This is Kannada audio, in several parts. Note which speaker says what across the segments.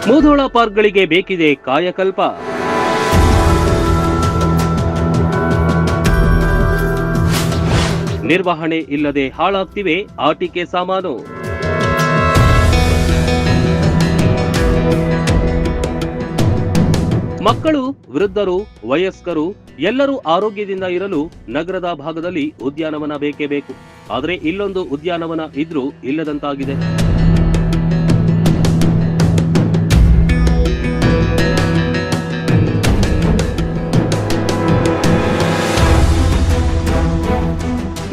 Speaker 1: ಮುಧೋಳ ಪಾರ್ಕ್ಗಳಿಗೆ ಬೇಕಿದೆ ಕಾಯಕಲ್ಪ. ನಿರ್ವಹಣೆ ಇಲ್ಲದೆ ಹಾಳಾಗ್ತಿವೆ ಆಟಿಕೆ ಸಾಮಾನು. ಮಕ್ಕಳು, ವೃದ್ಧರು, ವಯಸ್ಕರು ಎಲ್ಲರೂ ಆರೋಗ್ಯದಿಂದ ಇರಲು ನಗರದ ಭಾಗದಲ್ಲಿ ಉದ್ಯಾನವನ ಬೇಕೇ ಬೇಕು. ಆದರೆ ಇಲ್ಲೊಂದು ಉದ್ಯಾನವನ ಇದ್ರೂ ಇಲ್ಲದಂತಾಗಿದೆ.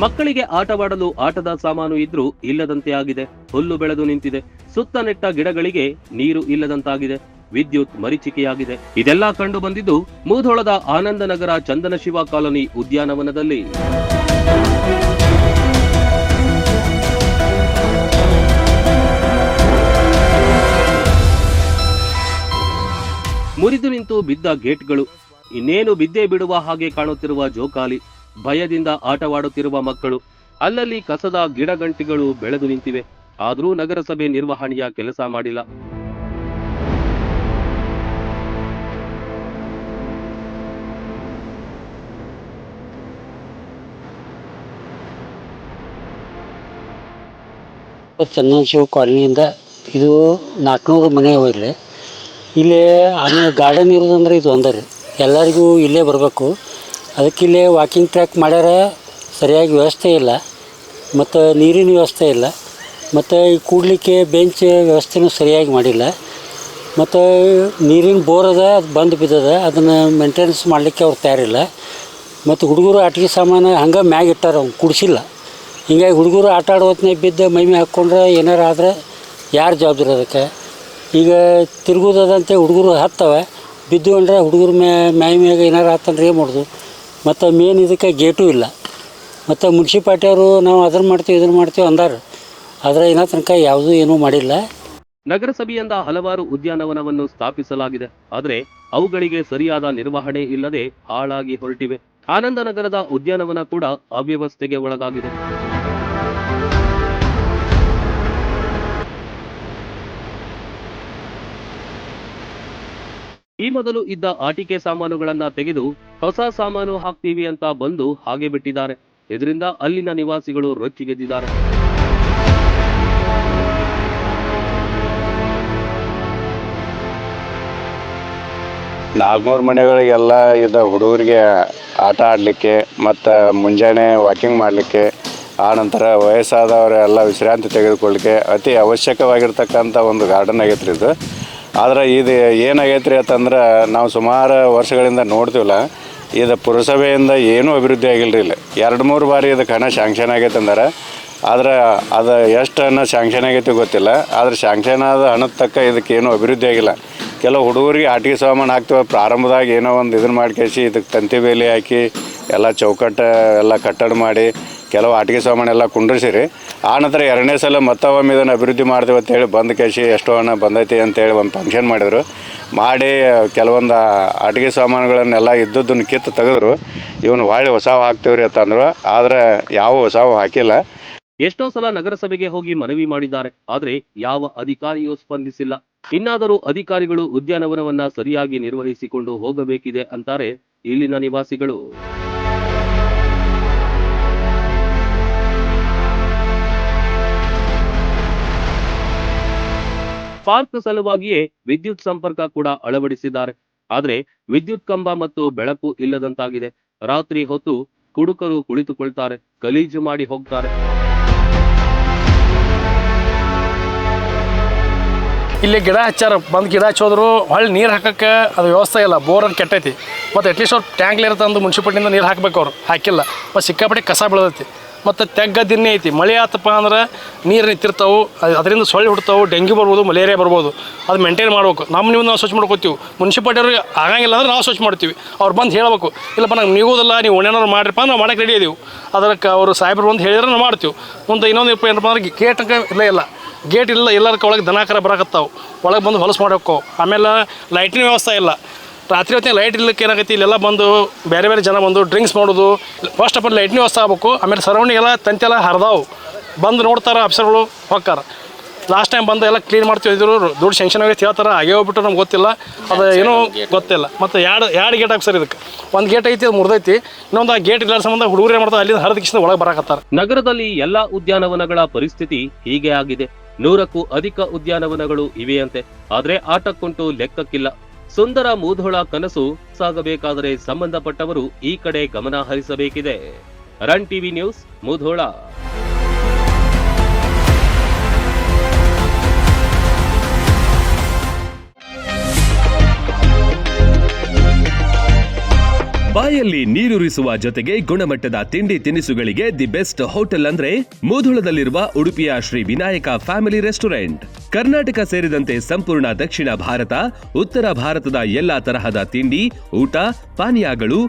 Speaker 1: ಮಕ್ಕಳಿಗೆ ಆಟವಾಡಲು ಆಟದ ಸಾಮಾನು ಇದ್ರೂ ಇಲ್ಲದಂತೆ ಆಗಿದೆ. ಹುಲ್ಲು ಬೆಳೆದು ನಿಂತಿದೆ. ಸುತ್ತ ನೆಟ್ಟ ಗಿಡಗಳಿಗೆ ನೀರು ಇಲ್ಲದಂತಾಗಿದೆ. ವಿದ್ಯುತ್ ಮರೀಚಿಕೆಯಾಗಿದೆ. ಇದೆಲ್ಲ ಕಂಡು ಬಂದಿದ್ದು ಮುಧೋಳದ ಆನಂದನಗರ ಚಂದನಶಿವ ಕಾಲೋನಿ ಉದ್ಯಾನವನದಲ್ಲಿ. ಮುರಿದು ನಿಂತು ಬಿದ್ದ ಗೇಟ್ಗಳು, ಇನ್ನೇನು ಬಿದ್ದೇ ಬಿಡುವ ಹಾಗೆ ಕಾಣುತ್ತಿರುವ ಜೋಕಾಲಿ, ಭಯದಿಂದ ಆಟವಾಡುತ್ತಿರುವ ಮಕ್ಕಳು, ಅಲ್ಲಲ್ಲಿ ಕಸದ ಗಿಡಗಂಟಿಗಳು ಬೆಳೆದು ನಿಂತಿವೆ. ಆದರೂ ನಗರಸಭೆ ನಿರ್ವಹಣೆಯ ಕೆಲಸ ಮಾಡಿಲ್ಲ.
Speaker 2: ಚಂದನಶಿವ ಕಾಲನಿಯಿಂದ ಇದು 400 ಮನೆ ಹೋಗ್ರಿ. ಇಲ್ಲಿ ಗಾರ್ಡನ್ ಇರೋದಂದ್ರೆ ಇದು ಒಂದೇ ರೀ. ಎಲ್ಲರಿಗೂ ಇಲ್ಲೇ ಬರಬೇಕು. ಅದಕ್ಕೆ ಇಲ್ಲೇ ವಾಕಿಂಗ್ ಟ್ರ್ಯಾಕ್ ಮಾಡ್ಯಾರ. ಸರಿಯಾಗಿ ವ್ಯವಸ್ಥೆ ಇಲ್ಲ, ಮತ್ತು ನೀರಿನ ವ್ಯವಸ್ಥೆ ಇಲ್ಲ, ಮತ್ತು ಈ ಕೂಡಲಿಕ್ಕೆ ಬೆಂಚ್ ವ್ಯವಸ್ಥೆನೂ ಸರಿಯಾಗಿ ಮಾಡಿಲ್ಲ. ಮತ್ತು ನೀರಿನ ಬೋರ್ ಅದ, ಅದು ಬಂದು ಬಿದ್ದದ. ಅದನ್ನು ಮೇಂಟೆನೆನ್ಸ್ ಮಾಡಲಿಕ್ಕೆ ಅವ್ರು ತಯಾರಿಲ್ಲ. ಮತ್ತು ಹುಡುಗರು ಆಟಿಕೆ ಸಾಮಾನು ಹಂಗೆ ಮ್ಯಾಗ ಇಟ್ಟಾರ, ಅವ್ನು ಕುಡಿಸಿಲ್ಲ. ಹೀಗಾಗಿ ಹುಡುಗರು ಆಟ ಆಡೋ ಹೊತ್ತಿನಾಗ ಬಿದ್ದು ಮೈಮೆ ಹಾಕ್ಕೊಂಡ್ರೆ ಏನಾರು ಆದರೆ ಯಾರು ಜವಾಬ್ದಾರಿ ಅದಕ್ಕೆ? ಈಗ ತಿರುಗೋದಂತೆ ಹುಡುಗರು ಹತ್ತವೆ, ಬಿದ್ದು ಅಂದರೆ ಹುಡುಗರು ಮ್ಯಾಗ ಏನಾರು ಆತಂದ್ರೆ ಏನು ಮಾಡೋದು? ಮತ್ತು ಮೇನ್ ಇದಕ್ಕೆ ಗೇಟು ಇಲ್ಲ. ಮತ್ತು ಮುನ್ಸಿಪಾಲ್ಟಿಯವರು ನಾವು ಅದನ್ನು ಮಾಡ್ತೀವಿ ಇದನ್ನು ಮಾಡ್ತೀವಿ ಅಂದಾರ, ಆದರೆ ಇನ್ನೂ ತನಕ ಯಾವುದೂ ಏನೂ ಮಾಡಿಲ್ಲ.
Speaker 1: ನಗರಸಭೆಯಿಂದ ಹಲವಾರು ಉದ್ಯಾನವನವನ್ನು ಸ್ಥಾಪಿಸಲಾಗಿದೆ. ಆದರೆ ಅವುಗಳಿಗೆ ಸರಿಯಾದ ನಿರ್ವಹಣೆ ಇಲ್ಲದೆ ಹಾಳಾಗಿ ಹೊರಟಿವೆ. ಆನಂದನಗರದ ಉದ್ಯಾನವನ ಕೂಡ ಅವ್ಯವಸ್ಥೆಗೆ ಒಳಗಾಗಿದೆ. ಈ ಮೊದಲು ಇದ್ದ ಆಟಿಕೆ ಸಾಮಾನುಗಳನ್ನ ತೆಗೆದು ಹೊಸ ಸಾಮಾನು ಹಾಕ್ತೀವಿ ಅಂತ ಬಂದು ಹಾಗೆ ಬಿಟ್ಟಿದ್ದಾರೆ. ಇದರಿಂದ ಅಲ್ಲಿನ ನಿವಾಸಿಗಳು ರೊಚ್ಚಿಗೆದ್ದಿದ್ದಾರೆ.
Speaker 3: ನಾಲ್ಕುನೂರು ಮನೆಗಳಿಗೆಲ್ಲ ಇದ್ದ ಹುಡುಗರಿಗೆ ಆಟ ಆಡಲಿಕ್ಕೆ ಮತ್ತು ಮುಂಜಾನೆ ವಾಕಿಂಗ್ ಮಾಡಲಿಕ್ಕೆ, ಆನಂತರ ವಯಸ್ಸಾದವರೆಲ್ಲ ವಿಶ್ರಾಂತಿ ತೆಗೆದುಕೊಳ್ಳಲಿಕ್ಕೆ ಅತಿ ಅವಶ್ಯಕವಾಗಿರ್ತಕ್ಕಂಥ ಒಂದು ಗಾರ್ಡನ್ ಆಗೈತ್ರಿ ಇದು. ಆದರೆ ಇದು ಏನಾಗೈತೆ ರೀ ಅಂತಂದ್ರೆ, ನಾವು ಸುಮಾರು ವರ್ಷಗಳಿಂದ ನೋಡ್ತೀವಲ್ಲ, ಇದು ಪುರಸಭೆಯಿಂದ ಏನೂ ಅಭಿವೃದ್ಧಿ ಆಗಿಲ್ಲ ರೀ. ಇಲ್ಲಿ 2-3 ಬಾರಿ ಇದಕ್ಕೆ ಹಣ ಶಾಂಕ್ಷನ್ ಆಗೈತೆ ಅಂದಾರೆ. ಆದರೆ ಅದು ಎಷ್ಟು ಹಣ ಶಾಂಕ್ಷನ್ ಆಗೈತೆ ಗೊತ್ತಿಲ್ಲ. ಆದರೆ ಶಾಂಕ್ಷನ್ ಆದ ಹಣದ ತಕ್ಕ ಇದಕ್ಕೇನು ಅಭಿವೃದ್ಧಿ ಆಗಿಲ್ಲ. ಕೆಲವು ಹುಡುಗರಿಗೆ ಆಟಿಕೆ ಸಾಮಾನು ಹಾಕ್ತೀವಿ, ಪ್ರಾರಂಭದಾಗ ಏನೋ ಒಂದು ಇದನ್ನು ಮಾಡ್ಕೇಸಿ ಇದಕ್ಕೆ ತಂತಿ ಬೇಲಿ ಹಾಕಿ ಎಲ್ಲ ಚೌಕಟ್ಟು ಎಲ್ಲ ಕಟ್ಟಡ ಮಾಡಿ ಕೆಲವು ಆಟಿಕೆ ಸಾಮಾನೆಲ್ಲ ಕುಂಡ್ರಿಸಿರಿ. ಆ ನಂತರ 2ನೇ ಸಲ ಮತ್ತೊಮ್ಮೆ ಇದನ್ನು ಅಭಿವೃದ್ಧಿ ಮಾಡ್ತೀವಿ ಅಂತೇಳಿ ಬಂದು ಕೇಸಿ ಎಷ್ಟೋ ಹಣ ಬಂದೈತಿ ಅಂತೇಳಿ ಒಂದು ಫಂಕ್ಷನ್ ಮಾಡಿದರು. ಮಾಡಿ ಕೆಲವೊಂದು ಆಟಿಕೆ ಸಾಮಾನುಗಳನ್ನೆಲ್ಲ ಇದ್ದದ್ದನ್ನು ಕಿತ್ತು ತೆಗೆದ್ರು. ಇವನು ಹೊಳ್ಳಿ ಹೊಸವು ಹಾಕ್ತೀವ್ರಿ ಅಂತಂದ್ರು. ಆದರೆ ಯಾವ ಹೊಸವು ಹಾಕಿಲ್ಲ.
Speaker 1: ಎಷ್ಟೋ ಸಲ ನಗರಸಭೆಗೆ ಹೋಗಿ ಮನವಿ ಮಾಡಿದ್ದಾರೆ. ಆದರೆ ಯಾವ ಅಧಿಕಾರಿಯೂ ಸ್ಪಂದಿಸಿಲ್ಲ. ಇನ್ನಾದರೂ ಅಧಿಕಾರಿಗಳು ಉದ್ಯಾನವನವನ್ನ ಸರಿಯಾಗಿ ನಿರ್ವಹಿಸಿಕೊಂಡು ಹೋಗಬೇಕಿದೆ ಅಂತಾರೆ ಇಲ್ಲಿನ ನಿವಾಸಿಗಳು. ಪಾರ್ಕ್ ಸಲುವಾಗಿಯೇ ವಿದ್ಯುತ್ ಸಂಪರ್ಕ ಕೂಡ ಅಳವಡಿಸಿದ್ದಾರೆ. ಆದರೆ ವಿದ್ಯುತ್ ಕಂಬ ಮತ್ತು ಬೆಳಕು ಇಲ್ಲದಂತಾಗಿದೆ. ರಾತ್ರಿ ಹೊತ್ತು ಕುಡುಕರು ಕುಳಿತುಕೊಳ್ತಾರೆ, ಗಲೀಜು ಮಾಡಿ ಹೋಗ್ತಾರೆ.
Speaker 4: ಇಲ್ಲಿ ಗಿಡ ಹಚ್ಚಾರ, ಬಂದು ಗಿಡ ಹಚ್ಚೋದ್ರು ಹೊಳ್ಳಿ ನೀರು ಹಾಕಕ್ಕೆ ಅದು ವ್ಯವಸ್ಥೆ ಇಲ್ಲ. ಬೋರ್ ಅಂತ ಕೆಟ್ಟೈತಿ. ಮತ್ತು ಅಟ್ಲೀಸ್ಟ್ ಅವ್ರು ಟ್ಯಾಂಕ್ಲಿರ ತಂದು ಮುನ್ಸಿಪಾಲ್ಟಿಯಿಂದ ನೀರು ಹಾಕ್ಬೇಕು. ಅವ್ರು ಹಾಕಿಲ್ಲ. ಮತ್ತು ಸಿಕ್ಕಾಪಟ್ಟೆ ಕಸ ಬೆಳೆದೈತಿ. ಮತ್ತು ತೆಗ್ಗದಿನ್ನೇ ಐತಿ. ಮಳೆ ಆತಪ್ಪ ಅಂದ್ರೆ ನೀರು ನಿಂತಿರ್ತಾವೆ, ಅದರಿಂದ ಸೊಳ್ಳೆ ಹುಡ್ತಾವೆ, ಡೆಂಗ್ಯೂ ಬರ್ಬೋದು, ಮಲೇರಿಯಾ ಬರ್ಬೋದು. ಅದು ಮೇಂಟೈನ್ ಮಾಡ್ಬೇಕು. ನಾವು ಸ್ವಚ್ಛ ಮಾಡ್ಕೋತೀವಿ. ಮುನ್ಸಿಪಾಲ್ಟಿಯವ್ರಿಗೆ ಆಗಂಗಿಲ್ಲ ಅಂದ್ರೆ ನಾವು ಸ್ವಚ್ಛ ಮಾಡ್ತೀವಿ. ಅವ್ರು ಬಂದು ಹೇಳಬೇಕು, ಇಲ್ಲಪ್ಪ ನಂಗೆ ನೀಗೋದಿಲ್ಲ, ನೀವು ಒಣೇನಾರು ಮಾಡಿರಪ್ಪ ನಾವು ಮಾಡಕ್ಕೆ ರೆಡಿ ಇದೀವಿ. ಅದಕ್ಕೆ ಅವರು ಸಾಹೇಬ್ರು ಬಂದು ಹೇಳಿದ್ರೆ ನಾವು ಮಾಡ್ತೀವಿ. ಮುಂದೆ ಇನ್ನೊಂದು ಏನಪ್ಪ ಅಂದ್ರೆ ಗೇಟಕ್ಕೆ ಇಲ್ಲ ಗೇಟ್ ಇಲ್ಲ, ಎಲ್ಲದಕ್ಕೆ ಒಳಗೆ ದನಕರ ಬರಕತ್ತಾವೆ, ಒಳಗೆ ಬಂದು ಹೊಲಸು ಮಾಡಬೇಕು. ಆಮೇಲೆ ಲೈಟಿನ ವ್ಯವಸ್ಥೆ ಇಲ್ಲ. ರಾತ್ರಿ ಹೊತ್ತಿನ ಲೈಟ್ ಇಲ್ಲಕ್ಕೆ ಏನಾಗೈತಿ, ಇಲ್ಲೆಲ್ಲ ಬಂದು ಬೇರೆ ಬೇರೆ ಜನ ಬಂದು ಡ್ರಿಂಕ್ಸ್ ಮಾಡೋದು. ಫಸ್ಟ್ ಆಫ್ ಆಲ್ ಲೈಟ್ನ ವ್ಯವಸ್ಥೆ ಆಗ್ಬೇಕು. ಆಮೇಲೆ ಸರೌಂಡಿಂಗ್ ಎಲ್ಲ ತಂತಿ ಎಲ್ಲ ಹರಿದಾವು, ಬಂದು ನೋಡ್ತಾರೆ ಅಫ್ಸರ್ಗಳು ಹೋಗ್ತಾರೆ. ಲಾಸ್ಟ್ ಟೈಮ್ ಬಂದು ಎಲ್ಲ ಕ್ಲೀನ್ ಮಾಡ್ತಿದ್ರು, ದುಡ್ಡು ಸ್ಯಾಂಕ್ಷನ್ ಆಗೈತೆ ಹೇಳ್ತಾರೆ, ಆಗೇ ಹೋಗ್ಬಿಟ್ಟು ನಮ್ಗೆ ಗೊತ್ತಿಲ್ಲ, ಅದು ಏನೂ ಗೊತ್ತಿಲ್ಲ. ಮತ್ತು ಎರಡು ಗೇಟ್ ಹಾಕಿ ಸರ್ ಇದಕ್ಕೆ, ಒಂದು ಗೇಟ್ ಐತಿ ಅದು ಮುರಿದೈತಿ, ಇನ್ನೊಂದು ಆ ಗೇಟ್ ಇಲ್ಲ ಸಂಬಂಧ ಹುಡುಗರೇ ಮಾಡ್ತಾರೆ ಅಲ್ಲಿಂದ ಹರಿದಕ್ಕಿಂತ ಒಳಗೆ ಬರಾಕತ್ತಾರೆ.
Speaker 1: ನಗರದಲ್ಲಿ ಎಲ್ಲಾ ಉದ್ಯಾನವನಗಳ ಪರಿಸ್ಥಿತಿ ಹೀಗೆ ಆಗಿದೆ. 100ಕ್ಕೂ ಅಧಿಕ ಉದ್ಯಾನವನಗಳು ಇವೆಯಂತೆ. ಆದ್ರೆ ಆಟಕ್ಕುಂಟು ಲೆಕ್ಕಕ್ಕಿಲ್ಲ. ಸುಂದರ ಮೂಧೋಳ ಕನಸು ಸಾಗಬೇಕಾದರೆ ಸಂಬಂಧಪಟ್ಟವರು ಈ ಕಡೆ ಗಮನ ಹರಿಸಬೇಕಿದೆ. Run TV news, Mudhol.
Speaker 5: ಬಾಯಲ್ಲಿ ನೀರೂರಿಸುವ ಜೊತೆಗೆ ಗುಣಮಟ್ಟದ ತಿಂಡಿ ತಿನಿಸುಗಳಿಗೆ ದಿ ಬೆಸ್ಟ್ ಹೋಟೆಲ್ ಅಂದ್ರೆ ಮೂಧೋಳದಲ್ಲಿರುವ ಉಡುಪಿಯ ಶ್ರೀ ವಿನಾಯಕ ಫ್ಯಾಮಿಲಿ ರೆಸ್ಟೋರೆಂಟ್. ಕರ್ನಾಟಕ ಸೇರಿದಂತೆ ಸಂಪೂರ್ಣ ದಕ್ಷಿಣ ಭಾರತ, ಉತ್ತರ ಭಾರತದ ಎಲ್ಲಾ ತರಹದ ತಿಂಡಿ, ಊಟ, ಪಾನೀಯಗಳು,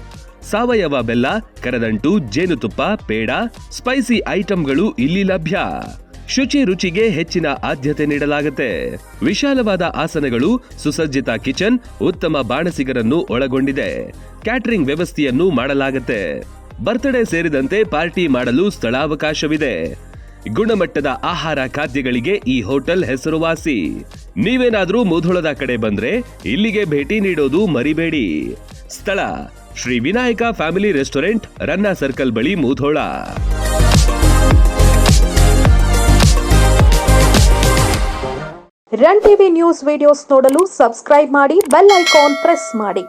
Speaker 5: ಸಾವಯವ ಬೆಲ್ಲ, ಕರದಂಟು, ಜೇನುತುಪ್ಪ, ಪೇಡ, ಸ್ಪೈಸಿ ಐಟಂಗಳು ಇಲ್ಲಿ ಲಭ್ಯ. ಶುಚಿ ರುಚಿಗೆ ಹೆಚ್ಚಿನ ಆದ್ಯತೆ ನೀಡಲಾಗುತ್ತೆ. ವಿಶಾಲವಾದ ಆಸನಗಳು, ಸುಸಜ್ಜಿತ ಕಿಚನ್, ಉತ್ತಮ ಬಾಣಸಿಗರನ್ನು ಒಳಗೊಂಡಿದೆ. ಕ್ಯಾಟರಿಂಗ್ ವ್ಯವಸ್ಥೆಯನ್ನು ಮಾಡಲಾಗುತ್ತೆ. ಬರ್ತ್ಡೇ ಸೇರಿದಂತೆ ಪಾರ್ಟಿ ಮಾಡಲು ಸ್ಥಳಾವಕಾಶವಿದೆ. ಗುಣಮಟ್ಟದ ಆಹಾರ ಖಾದ್ಯಗಳಿಗೆ ಈ ಹೋಟೆಲ್ ಹೆಸರುವಾಸಿ. ನೀವೇನಾದ್ರೂ ಮೂಧೋಳದ ಕಡೆ ಬಂದ್ರೆ ಇಲ್ಲಿಗೆ ಭೇಟಿ ನೀಡೋದು ಮರಿಬೇಡಿ. ಸ್ಥಳ ಶ್ರೀ ವಿನಾಯಕ ಫ್ಯಾಮಿಲಿ ರೆಸ್ಟೋರೆಂಟ್, ರನ್ನ ಸರ್ಕಲ್ ಬಳಿ, Mudhol.
Speaker 6: Run TV news videos ನೋಡಲು ಸಬ್ಸ್ಕ್ರೈಬ್ ಮಾಡಿ, ಬೆಲ್ ಐಕಾನ್ ಪ್ರೆಸ್ ಮಾಡಿ.